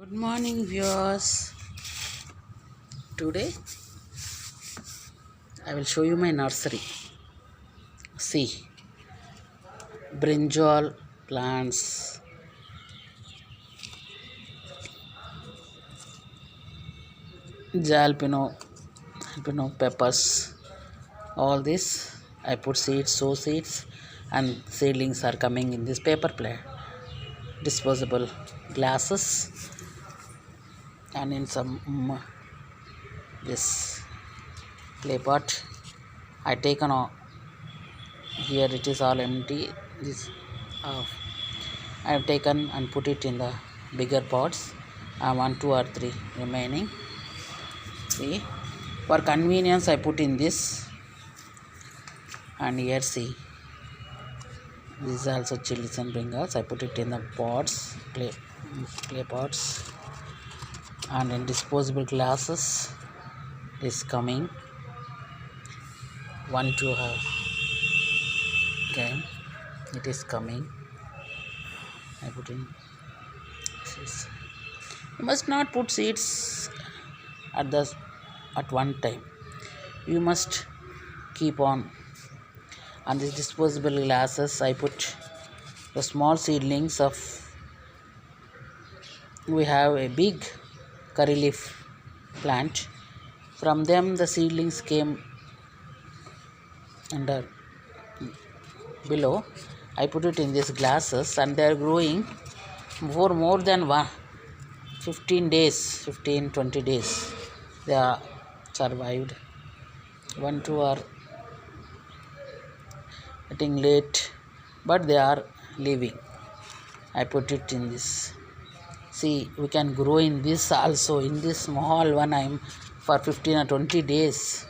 Good morning, viewers. Today I will show you my nursery. See, brinjal plants, jalapeno peppers. All this I put seeds, sow seeds, and seedlings are coming in this paper plate, disposable glasses, and in some this clay pot. I taken here it is all empty. This uh, I have taken and put it in the bigger pots. One, two, or three remaining. See, for convenience, I put in this, and here see, this is also chilies and bringals. I put it in the pots, clay pots, and in disposable glasses. Is coming. One, two, okay, it is coming. I put in. You must not put seeds at one time. You must keep on these disposable glasses. I put the small seedlings of. We have a big curry leaf plant. From them the seedlings came under below. I put it in these glasses, and they are growing for more than 15 days, 20 days. They are survived. One, two are getting late, but they are living. I put it in this. See, we can grow in this also. In this small one, I'm for 15 or 20 days.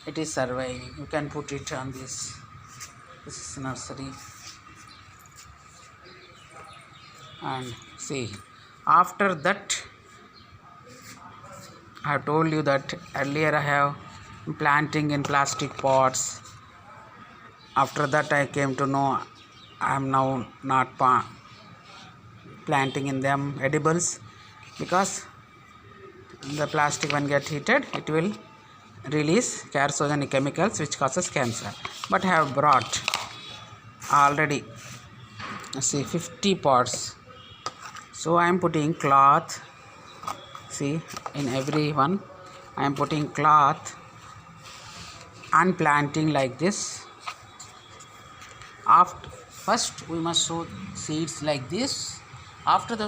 It is surviving. You can put it on this. This is nursery. And see, after that, I have told you that earlier I have planting in plastic pots. After that, I came to know I am now not planting in them edibles, because the plastic when get heated, it will release carcinogenic chemicals which causes cancer. But I have brought already, see, 50 pots. So I am putting cloth. See, in every one I am putting cloth and planting like this. First we must sow seeds like this. After the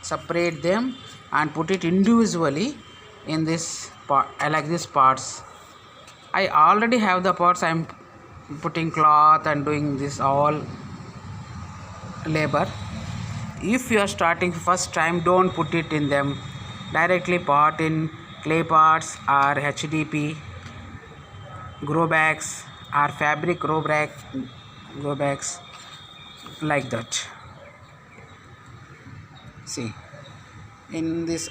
separate them and put it individually in this pot. I like these pots. I already have the pots. I am putting cloth and doing this all labor. If you are starting first time, don't put it in them. Directly pot in clay pots or HDP grow bags or fabric grow bags, like that. See, in this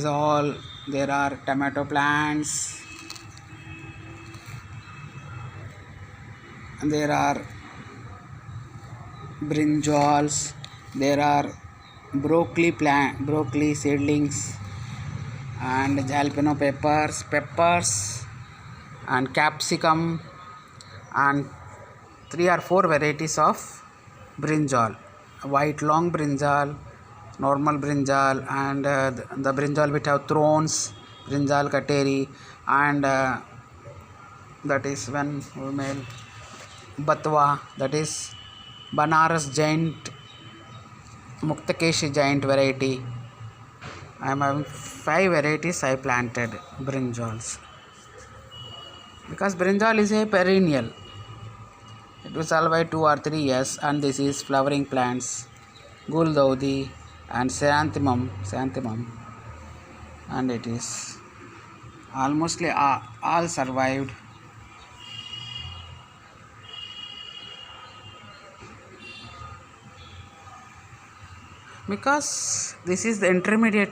all there are tomato plants, and there are brinjals, there are broccoli seedlings, and jalapeno peppers, and capsicum, and 3 or 4 varieties of brinjal: white long brinjal, normal brinjal, and the brinjal which have thorns, brinjal kateri, and that is when female batwa, that is Banaras giant, Muktakeshi giant variety. I am having 5 varieties I planted brinjals, because brinjal is a perennial. It will survive 2 or 3 years, and this is flowering plants, guldaudi and xanthemum, and it is almost all survived. Because this is the intermediate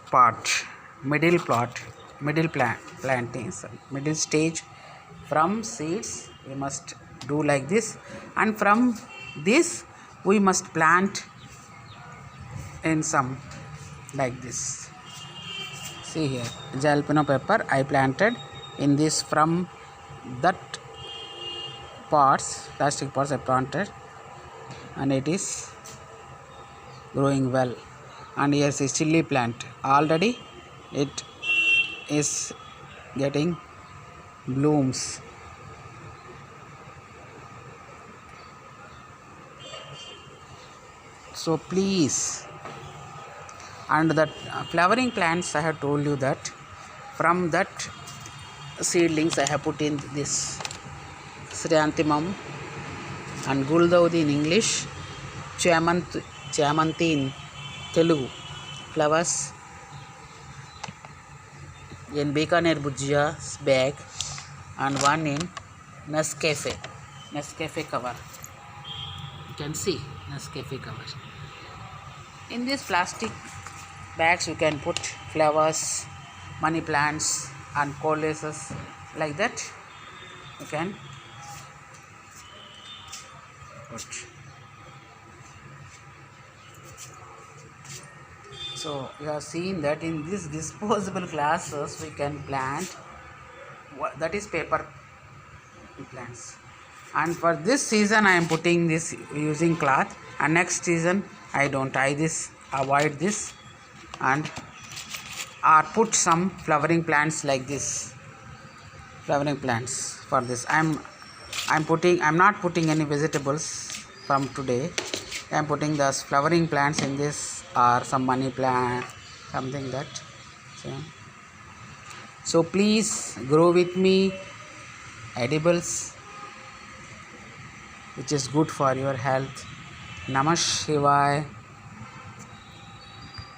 part, middle plantings, middle stage. From seeds we must do like this, and from this we must plant in some like this. See here, jalapeno pepper I planted in this from that pots, plastic pots I planted, and it is growing well. And here's a chili plant, already it is getting blooms. So please, and that flowering plants I have told you that from that seedlings I have put in this Srianthemum and Guldavadi in English, Chamanti in Telugu, flowers in Bikaner Bhujia bag, and one in Nescafe cover. You can see Nescafe cover. In these plastic bags you can put flowers, money plants and collaces like that. You can put. So you have seen that in these disposable glasses we can plant, that is paper plants. And for this season I am putting this using cloth, and next season I don't. I this avoid this and or put some flowering plants like this. Flowering plants for this. I'm not putting any vegetables from today. I'm putting the flowering plants in this, or some money plant, something that. So please grow with me edibles which is good for your health. Namah Shivaya.